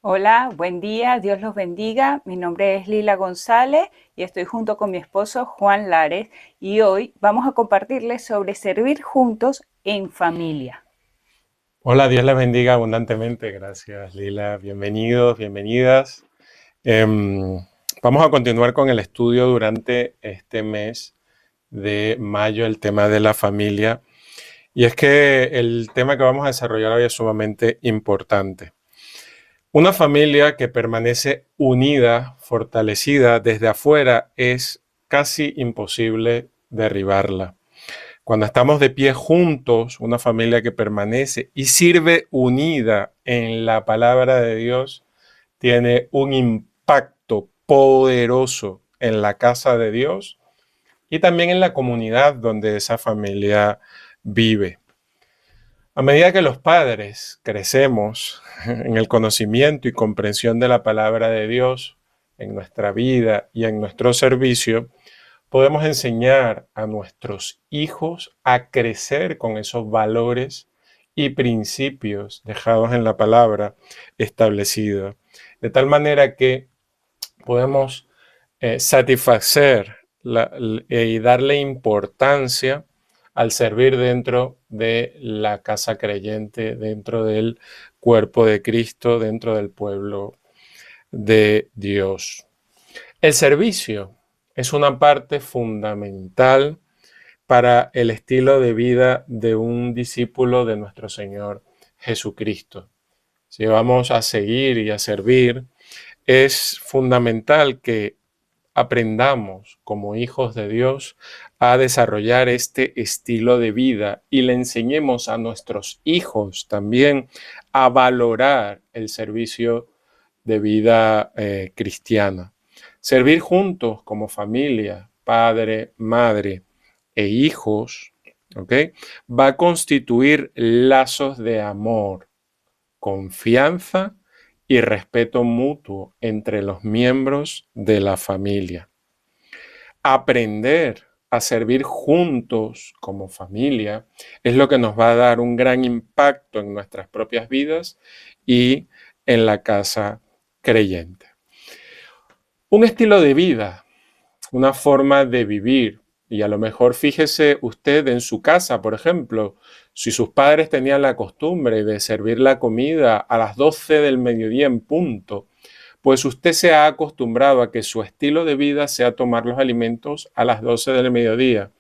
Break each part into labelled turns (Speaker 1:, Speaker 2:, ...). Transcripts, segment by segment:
Speaker 1: Hola, buen día, Dios los bendiga. Mi nombre es Lila González y estoy junto con mi esposo Juan Lares y hoy vamos a compartirles sobre servir juntos en familia.
Speaker 2: Hola, Dios les bendiga abundantemente. Gracias, Lila. Bienvenidos, bienvenidas. Em, Vamos a continuar con el estudio durante este mes de mayo, el tema de la familia. Y es que el tema que vamos a desarrollar hoy es sumamente importante. Una familia que permanece unida, fortalecida desde afuera, es casi imposible derribarla. Cuando estamos de pie juntos, una familia que permanece y sirve unida en la palabra de Dios, tiene un impacto poderoso en la casa de Dios y también en la comunidad donde esa familia vive. A medida que los padres crecemos en el conocimiento y comprensión de la palabra de Dios en nuestra vida y en nuestro servicio, podemos enseñar a nuestros hijos a crecer con esos valores y principios dejados en la palabra establecida. De tal manera que podemos satisfacer y darle importancia al servir dentro de la casa creyente, dentro del cuerpo de Cristo, dentro del pueblo de Dios. El servicio es una parte fundamental para el estilo de vida de un discípulo de nuestro Señor Jesucristo. Si vamos a seguir y a servir, es fundamental que aprendamos como hijos de Dios a desarrollar este estilo de vida y le enseñemos a nuestros hijos también a valorar el servicio de vida cristiana. Servir juntos como familia, padre, madre e hijos, ¿ok? Va a constituir lazos de amor, confianza y respeto mutuo entre los miembros de la familia. Aprender a servir juntos como familia es lo que nos va a dar un gran impacto en nuestras propias vidas y en la casa creyente. Un estilo de vida, una forma de vivir. Y a lo mejor fíjese usted en su casa, por ejemplo, si sus padres tenían la costumbre de servir la comida a las 12 del mediodía en punto, pues usted se ha acostumbrado a que su estilo de vida sea tomar los alimentos a las 12 del mediodía.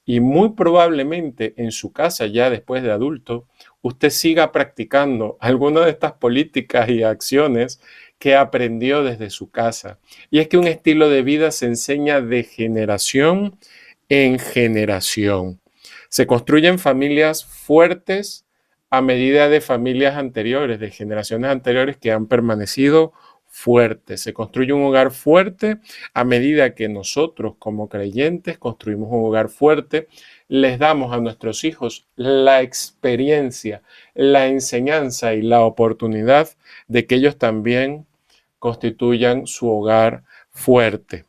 Speaker 2: Y muy probablemente en su casa, ya después de adulto, usted siga practicando alguna de estas políticas y acciones que aprendió desde su casa. Y es que un estilo de vida se enseña de generación en generación. Se construyen familias fuertes a medida de familias anteriores, de generaciones anteriores que han permanecido fuertes. Se construye un hogar fuerte a medida que nosotros como creyentes construimos un hogar fuerte, les damos a nuestros hijos la experiencia, la enseñanza y la oportunidad de que ellos también constituyan su hogar fuerte.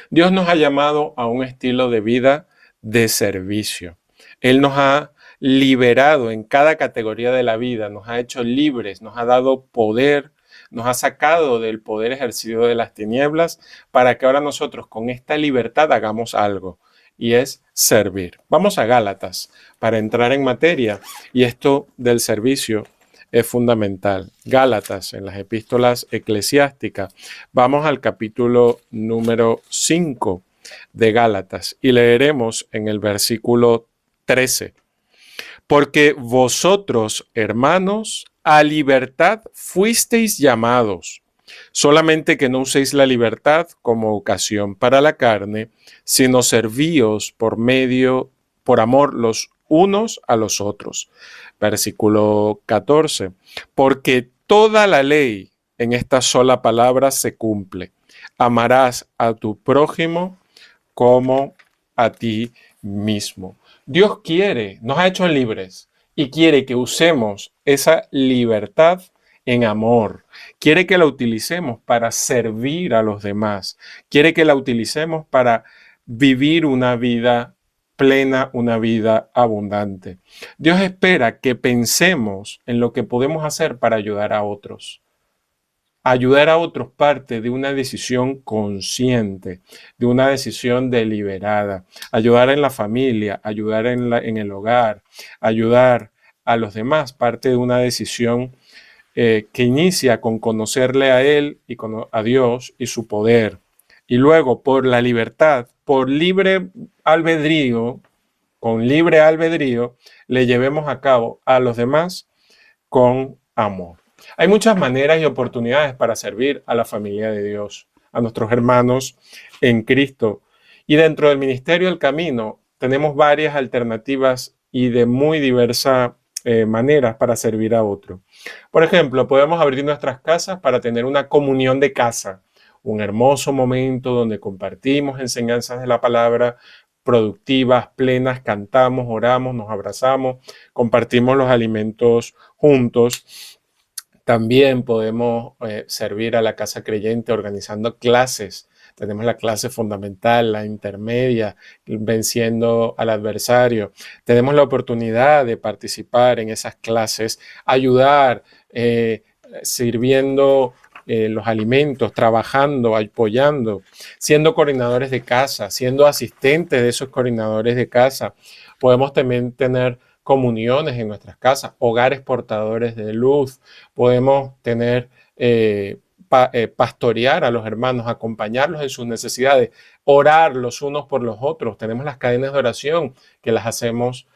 Speaker 2: Dios nos ha llamado a un estilo de vida de servicio. Él nos ha liberado en cada categoría de la vida, nos ha hecho libres, nos ha dado poder, nos ha sacado del poder ejercido de las tinieblas para que ahora nosotros con esta libertad hagamos algo y es servir. Vamos a Gálatas para entrar en materia y esto del servicio es fundamental. Gálatas, en las epístolas eclesiásticas. Vamos al capítulo número 5 de Gálatas y leeremos en el versículo 13. Porque vosotros, hermanos, a libertad fuisteis llamados, solamente que no uséis la libertad como ocasión para la carne, sino servíos por amor los unos a los otros. Versículo 14. Porque toda la ley en esta sola palabra se cumple. Amarás a tu prójimo como a ti mismo. Dios quiere, nos ha hecho libres y quiere que usemos esa libertad en amor. Quiere que la utilicemos para servir a los demás. Quiere que la utilicemos para vivir una vida plena, una vida abundante. Dios espera que pensemos en lo que podemos hacer para ayudar a otros. Ayudar a otros parte de una decisión consciente, de una decisión deliberada. Ayudar en la familia, ayudar en el hogar, ayudar a los demás, parte de una decisión que inicia con conocerle a Él y a Dios y su poder. Y luego, por la libertad, por libre albedrío, con libre albedrío, le llevemos a cabo a los demás con amor. Hay muchas maneras y oportunidades para servir a la familia de Dios, a nuestros hermanos en Cristo. Y dentro del Ministerio del Camino tenemos varias alternativas y de muy diversas maneras para servir a otro. Por ejemplo, podemos abrir nuestras casas para tener una comunión de casa, un hermoso momento donde compartimos enseñanzas de la palabra, productivas, plenas, cantamos, oramos, nos abrazamos, compartimos los alimentos juntos. También podemos servir a la casa creyente organizando clases. Tenemos la clase fundamental, la intermedia, venciendo al adversario. Tenemos la oportunidad de participar en esas clases, ayudar, sirviendo los alimentos, trabajando, apoyando, siendo coordinadores de casa, siendo asistentes de esos coordinadores de casa. Podemos también tener comuniones en nuestras casas, hogares portadores de luz. Podemos tener pastorear a los hermanos, acompañarlos en sus necesidades, orar los unos por los otros. Tenemos las cadenas de oración que las hacemos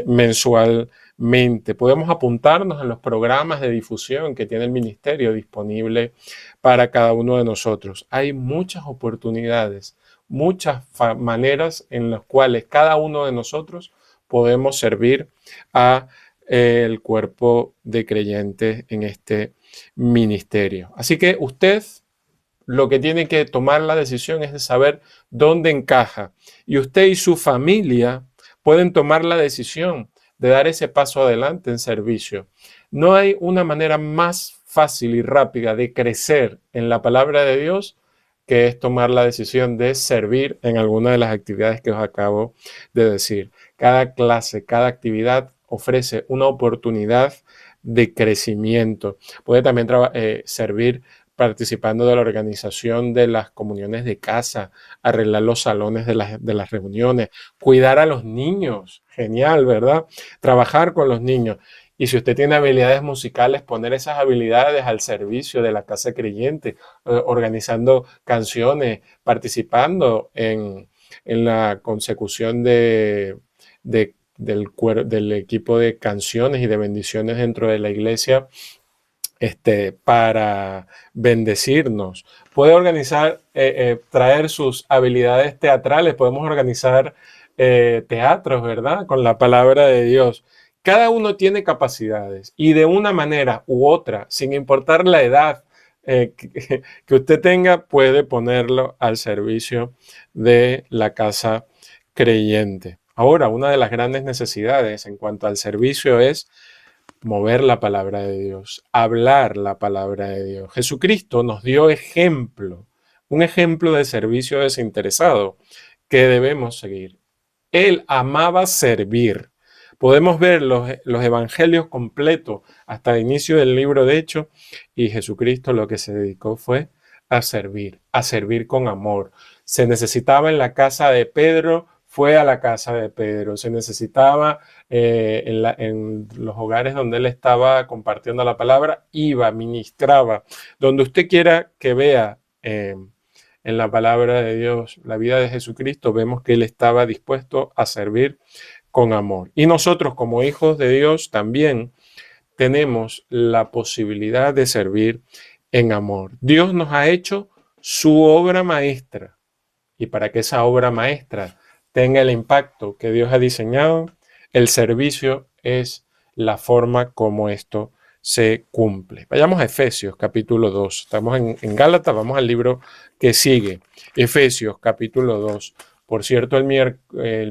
Speaker 2: mensualmente. Podemos apuntarnos en los programas de difusión que tiene el ministerio disponible para cada uno de nosotros. Hay muchas oportunidades, muchas maneras en las cuales cada uno de nosotros podemos servir a el cuerpo de creyentes en este ministerio. Así que usted lo que tiene que tomar la decisión es de saber dónde encaja. Y usted y su familia pueden tomar la decisión de dar ese paso adelante en servicio. No hay una manera más fácil y rápida de crecer en la palabra de Dios que es tomar la decisión de servir en alguna de las actividades que os acabo de decir. Cada clase, cada actividad ofrece una oportunidad de crecimiento. Puede también servir participando de la organización de las comuniones de casa, arreglar los salones de las reuniones, cuidar a los niños, genial, ¿verdad? Trabajar con los niños. Y si usted tiene habilidades musicales, poner esas habilidades al servicio de la casa creyente, organizando canciones, participando en la consecución del equipo de canciones y de bendiciones dentro de la iglesia para bendecirnos. Puede organizar, traer sus habilidades teatrales, podemos organizar teatros, ¿verdad? Con la palabra de Dios. Cada uno tiene capacidades y de una manera u otra, sin importar la edad que usted tenga, puede ponerlo al servicio de la casa creyente. Ahora, una de las grandes necesidades en cuanto al servicio es mover la palabra de Dios, hablar la palabra de Dios. Jesucristo nos dio ejemplo, un ejemplo de servicio desinteresado que debemos seguir. Él amaba servir. Podemos ver los evangelios completos hasta el inicio del libro de Hechos y Jesucristo lo que se dedicó fue a servir con amor. Se necesitaba en la casa de Pedro, fue a la casa de Pedro. Se necesitaba en los hogares donde él estaba compartiendo la palabra, iba, ministraba. Donde usted quiera que vea en la palabra de Dios la vida de Jesucristo, vemos que él estaba dispuesto a servir con amor. Y nosotros como hijos de Dios también tenemos la posibilidad de servir en amor. Dios nos ha hecho su obra maestra. Y para que esa obra maestra tenga el impacto que Dios ha diseñado, el servicio es la forma como esto se cumple. Vayamos a Efesios capítulo 2. Estamos en Gálatas, vamos al libro que sigue. Efesios capítulo 2. Por cierto, el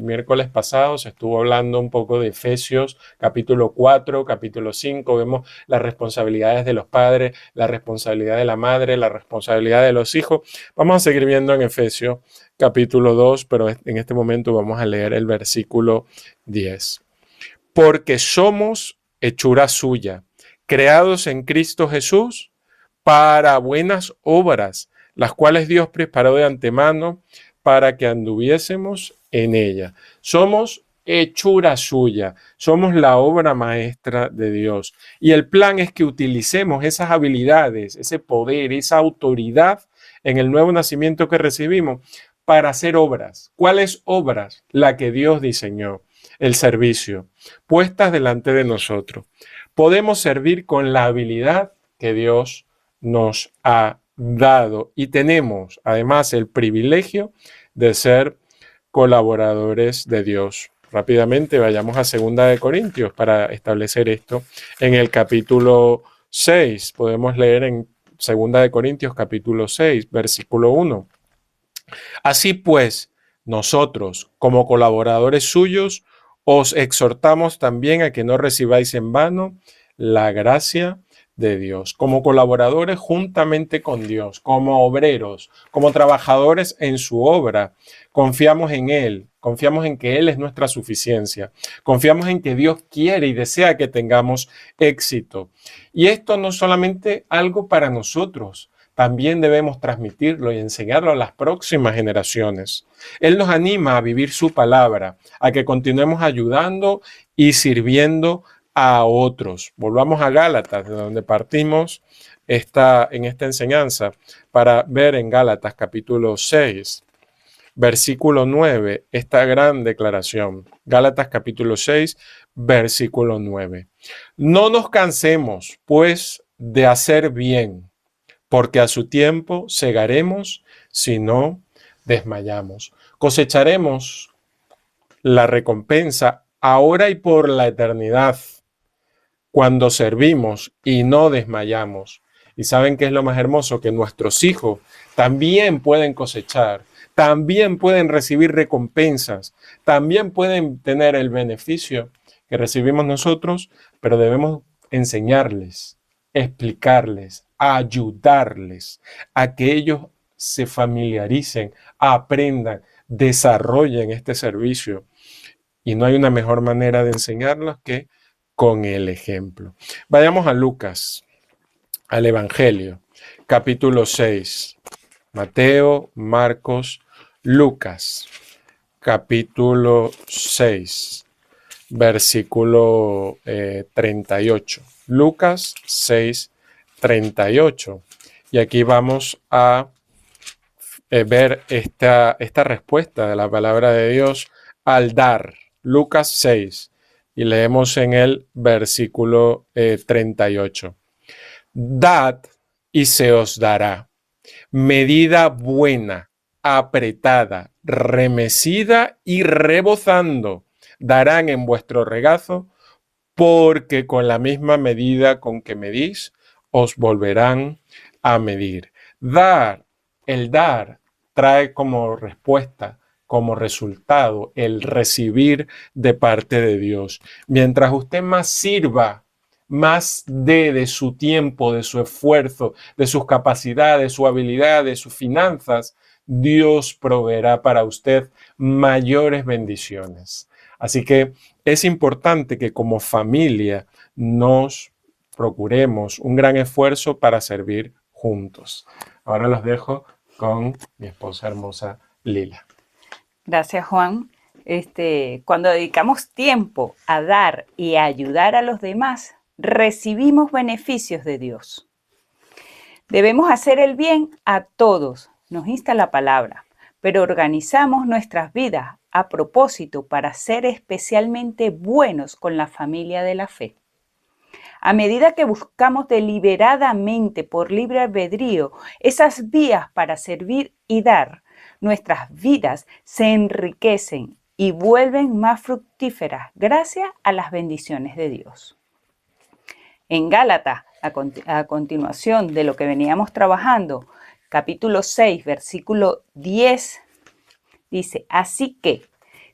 Speaker 2: miércoles pasado se estuvo hablando un poco de Efesios capítulo 4, capítulo 5. Vemos las responsabilidades de los padres, la responsabilidad de la madre, la responsabilidad de los hijos. Vamos a seguir viendo en Efesios capítulo 2, pero en este momento vamos a leer el versículo 10. Porque somos hechura suya, creados en Cristo Jesús para buenas obras, las cuales Dios preparó de antemano para que anduviésemos en ella. Somos hechura suya, somos la obra maestra de Dios. Y el plan es que utilicemos esas habilidades, ese poder, esa autoridad en el nuevo nacimiento que recibimos para hacer obras. ¿Cuáles obras? La que Dios diseñó, el servicio, puestas delante de nosotros. Podemos servir con la habilidad que Dios nos ha dado y tenemos además el privilegio de ser colaboradores de Dios. Rápidamente vayamos a 2 Corintios para establecer esto. En el capítulo 6, podemos leer en 2 Corintios capítulo 6, versículo 1. Así pues, nosotros, como colaboradores suyos, os exhortamos también a que no recibáis en vano la gracia de Dios, como colaboradores juntamente con Dios, como obreros, como trabajadores en su obra. Confiamos en Él, confiamos en que Él es nuestra suficiencia, confiamos en que Dios quiere y desea que tengamos éxito. Y esto no es solamente algo para nosotros, también debemos transmitirlo y enseñarlo a las próximas generaciones. Él nos anima a vivir su palabra, a que continuemos ayudando y sirviendo a otros. Volvamos a Gálatas, de donde partimos en esta enseñanza, para ver en Gálatas capítulo 6, versículo 9, esta gran declaración. Gálatas capítulo 6, versículo 9. No nos cansemos, pues, de hacer bien, porque a su tiempo segaremos si no desmayamos. Cosecharemos la recompensa ahora y por la eternidad, cuando servimos y no desmayamos. Y saben qué es lo más hermoso, que nuestros hijos también pueden cosechar, también pueden recibir recompensas, también pueden tener el beneficio que recibimos nosotros, pero debemos enseñarles, explicarles, ayudarles a que ellos se familiaricen, aprendan, desarrollen este servicio. Y no hay una mejor manera de enseñarlos que con el ejemplo. Vayamos a Lucas, al Evangelio, capítulo 6. Mateo, Marcos, Lucas, capítulo 6, versículo 38. Lucas 6, 38. Y aquí vamos a ver esta respuesta de la palabra de Dios al dar. Lucas 6. Y leemos en el versículo 38. Dad y se os dará. Medida buena, apretada, remecida y rebozando, darán en vuestro regazo, porque con la misma medida con que medís, os volverán a medir. El dar trae como respuesta, como resultado, el recibir de parte de Dios. Mientras usted más sirva, más de su tiempo, de su esfuerzo, de sus capacidades, de su habilidad, de sus finanzas, Dios proveerá para usted mayores bendiciones. Así que es importante que como familia nos procuremos un gran esfuerzo para servir juntos. Ahora los dejo con mi esposa hermosa Lila.
Speaker 1: Gracias, Juan. Cuando dedicamos tiempo a dar y a ayudar a los demás, recibimos beneficios de Dios. Debemos hacer el bien a todos, nos insta la palabra, pero organizamos nuestras vidas a propósito para ser especialmente buenos con la familia de la fe. A medida que buscamos deliberadamente por libre albedrío esas vías para servir y dar, nuestras vidas se enriquecen y vuelven más fructíferas gracias a las bendiciones de Dios. En Gálatas, a continuación de lo que veníamos trabajando, capítulo 6, versículo 10, dice, así que,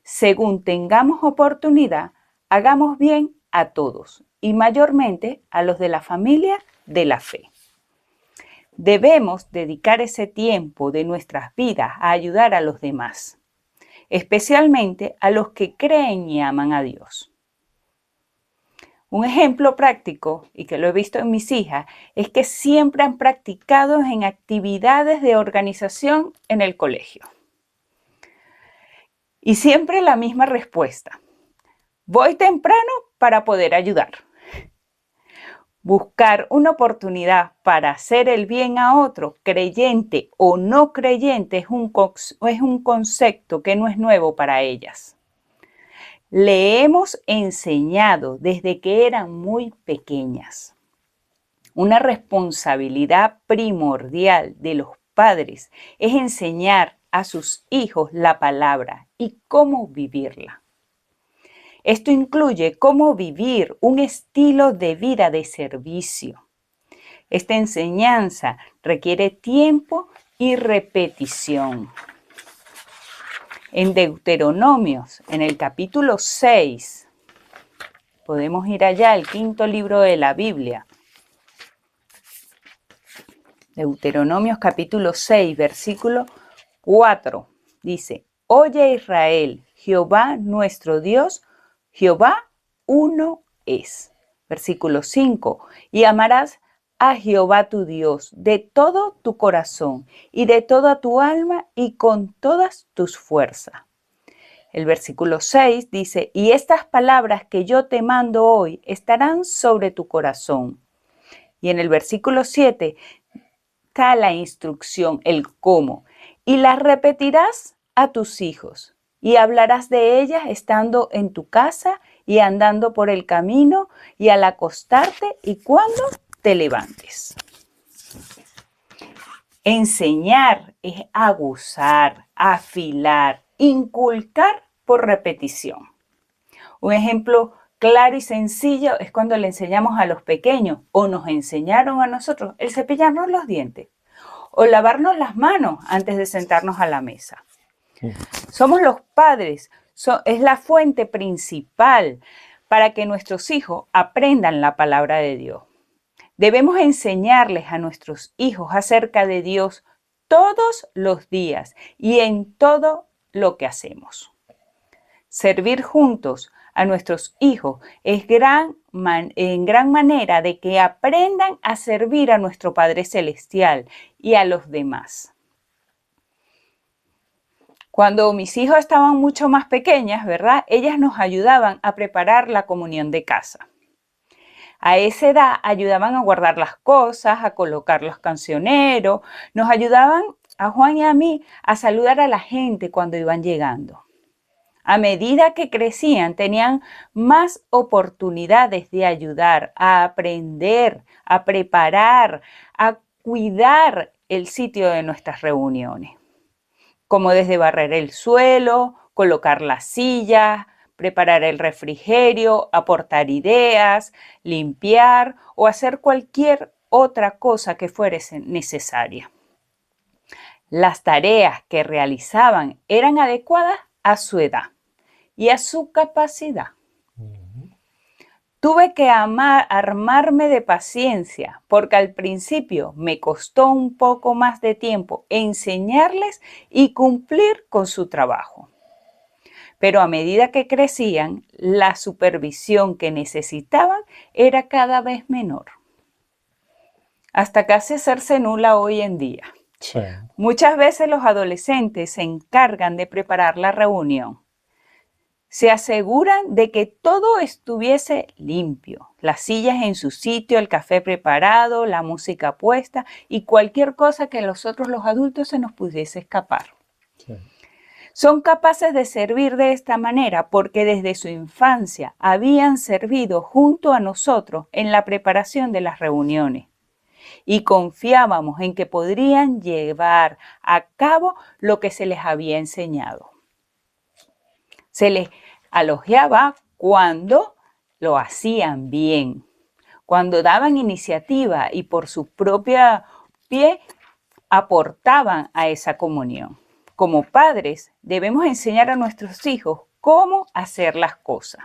Speaker 1: según tengamos oportunidad, hagamos bien a todos y mayormente a los de la familia de la fe. Debemos dedicar ese tiempo de nuestras vidas a ayudar a los demás, especialmente a los que creen y aman a Dios. Un ejemplo práctico, y que lo he visto en mis hijas, es que siempre han practicado en actividades de organización en el colegio. Y siempre la misma respuesta. Voy temprano para poder ayudar. Buscar una oportunidad para hacer el bien a otro, creyente o no creyente, es un concepto que no es nuevo para ellas. Le hemos enseñado desde que eran muy pequeñas. Una responsabilidad primordial de los padres es enseñar a sus hijos la palabra y cómo vivirla. Esto incluye cómo vivir un estilo de vida de servicio. Esta enseñanza requiere tiempo y repetición. En Deuteronomios, en el capítulo 6, podemos ir allá al quinto libro de la Biblia. Deuteronomios capítulo 6, versículo 4, dice: Oye Israel, Jehová nuestro Dios, Jehová uno es. Versículo 5, y amarás a Jehová tu Dios de todo tu corazón y de toda tu alma y con todas tus fuerzas. El versículo 6 dice: y estas palabras que yo te mando hoy estarán sobre tu corazón. Y en el versículo 7 está la instrucción, el cómo, y las repetirás a tus hijos y hablarás de ellas estando en tu casa y andando por el camino y al acostarte y cuando te levantes. Enseñar es aguzar, afilar, inculcar por repetición. Un ejemplo claro y sencillo es cuando le enseñamos a los pequeños o nos enseñaron a nosotros el cepillarnos los dientes o lavarnos las manos antes de sentarnos a la mesa. Somos los padres, es la fuente principal para que nuestros hijos aprendan la palabra de Dios. Debemos enseñarles a nuestros hijos acerca de Dios todos los días y en todo lo que hacemos. Servir juntos a nuestros hijos es en gran manera de que aprendan a servir a nuestro Padre Celestial y a los demás. Cuando mis hijos estaban mucho más pequeñas, ¿verdad? Ellas nos ayudaban a preparar la comunión de casa. A esa edad ayudaban a guardar las cosas, a colocar los cancioneros, nos ayudaban a Juan y a mí a saludar a la gente cuando iban llegando. A medida que crecían, tenían más oportunidades de ayudar, a aprender, a preparar, a cuidar el sitio de nuestras reuniones, como desde barrer el suelo, colocar las sillas, preparar el refrigerio, aportar ideas, limpiar o hacer cualquier otra cosa que fuese necesaria. Las tareas que realizaban eran adecuadas a su edad y a su capacidad. Tuve que armarme de paciencia porque al principio me costó un poco más de tiempo enseñarles y cumplir con su trabajo. Pero a medida que crecían, la supervisión que necesitaban era cada vez menor, hasta casi hacerse nula hoy en día.
Speaker 2: Sí.
Speaker 1: Muchas veces los adolescentes se encargan de preparar la reunión. Se aseguran de que todo estuviese limpio, las sillas en su sitio, el café preparado, la música puesta y cualquier cosa que a nosotros los adultos se nos pudiese escapar.
Speaker 2: Sí.
Speaker 1: Son capaces de servir de esta manera porque desde su infancia habían servido junto a nosotros en la preparación de las reuniones y confiábamos en que podrían llevar a cabo lo que se les había enseñado. Se les elogiaba cuando lo hacían bien, cuando daban iniciativa y por su propio pie aportaban a esa comunión. Como padres, debemos enseñar a nuestros hijos cómo hacer las cosas.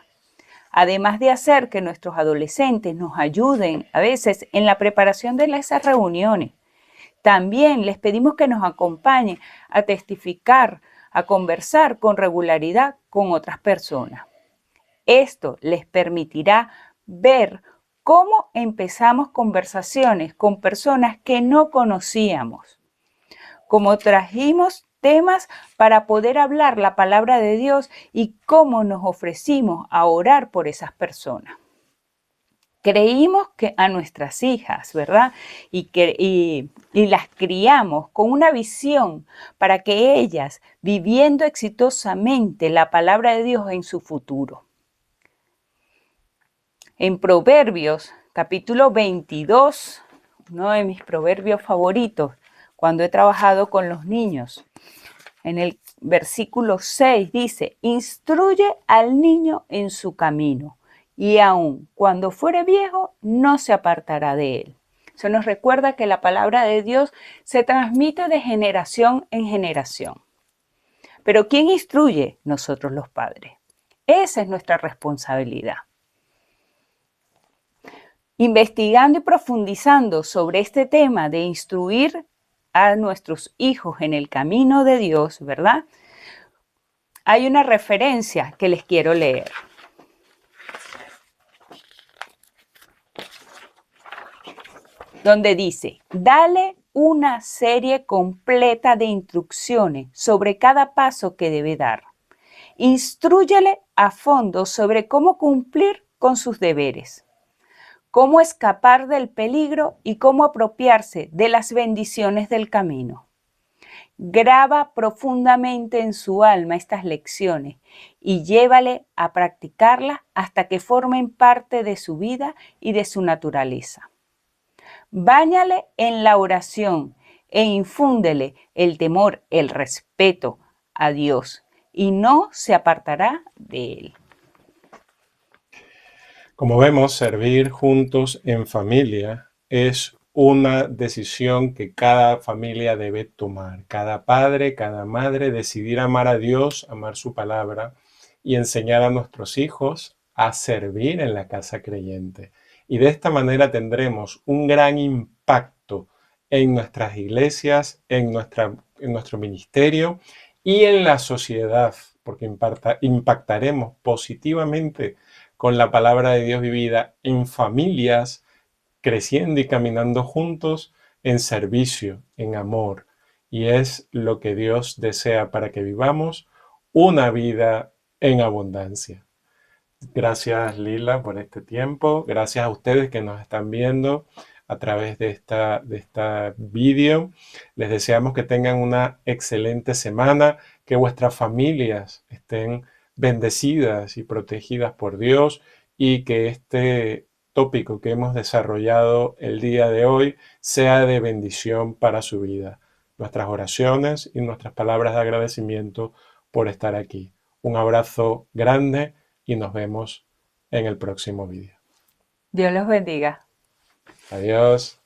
Speaker 1: Además de hacer que nuestros adolescentes nos ayuden a veces en la preparación de esas reuniones, también les pedimos que nos acompañen a testificar, a conversar con regularidad con otras personas. Esto les permitirá ver cómo empezamos conversaciones con personas que no conocíamos, cómo trajimos temas para poder hablar la palabra de Dios y cómo nos ofrecimos a orar por esas personas. Creímos que a nuestras hijas, ¿verdad? Y las criamos con una visión para que ellas, viviendo exitosamente la palabra de Dios en su futuro. En Proverbios, capítulo 22, uno de mis proverbios favoritos, cuando he trabajado con los niños, en el versículo 6 dice, instruye al niño en su camino, y aun cuando fuere viejo, no se apartará de él. Eso nos recuerda que la palabra de Dios se transmite de generación en generación. Pero ¿quién instruye? Nosotros los padres. Esa es nuestra responsabilidad. Investigando y profundizando sobre este tema de instruir a nuestros hijos en el camino de Dios, ¿verdad? Hay una referencia que les quiero leer. Donde dice, dale una serie completa de instrucciones sobre cada paso que debe dar. Instrúyele a fondo sobre cómo cumplir con sus deberes, cómo escapar del peligro y cómo apropiarse de las bendiciones del camino. Graba profundamente en su alma estas lecciones y llévale a practicarlas hasta que formen parte de su vida y de su naturaleza. Báñale en la oración e infúndele el temor, el respeto a Dios y no se apartará de él.
Speaker 2: Como vemos, servir juntos en familia es una decisión que cada familia debe tomar. Cada padre, cada madre, decidir amar a Dios, amar su palabra y enseñar a nuestros hijos a servir en la casa creyente. Y de esta manera tendremos un gran impacto en nuestras iglesias, en nuestro ministerio y en la sociedad, porque impactaremos positivamente con la palabra de Dios vivida en familias, creciendo y caminando juntos en servicio, en amor. Y es lo que Dios desea para que vivamos una vida en abundancia. Gracias, Lila, por este tiempo. Gracias a ustedes que nos están viendo a través de esta vídeo. Les deseamos que tengan una excelente semana, que vuestras familias estén bendecidas y protegidas por Dios y que este tópico que hemos desarrollado el día de hoy sea de bendición para su vida. Nuestras oraciones y nuestras palabras de agradecimiento por estar aquí. Un abrazo grande y nos vemos en el próximo vídeo.
Speaker 1: Dios los bendiga.
Speaker 2: Adiós.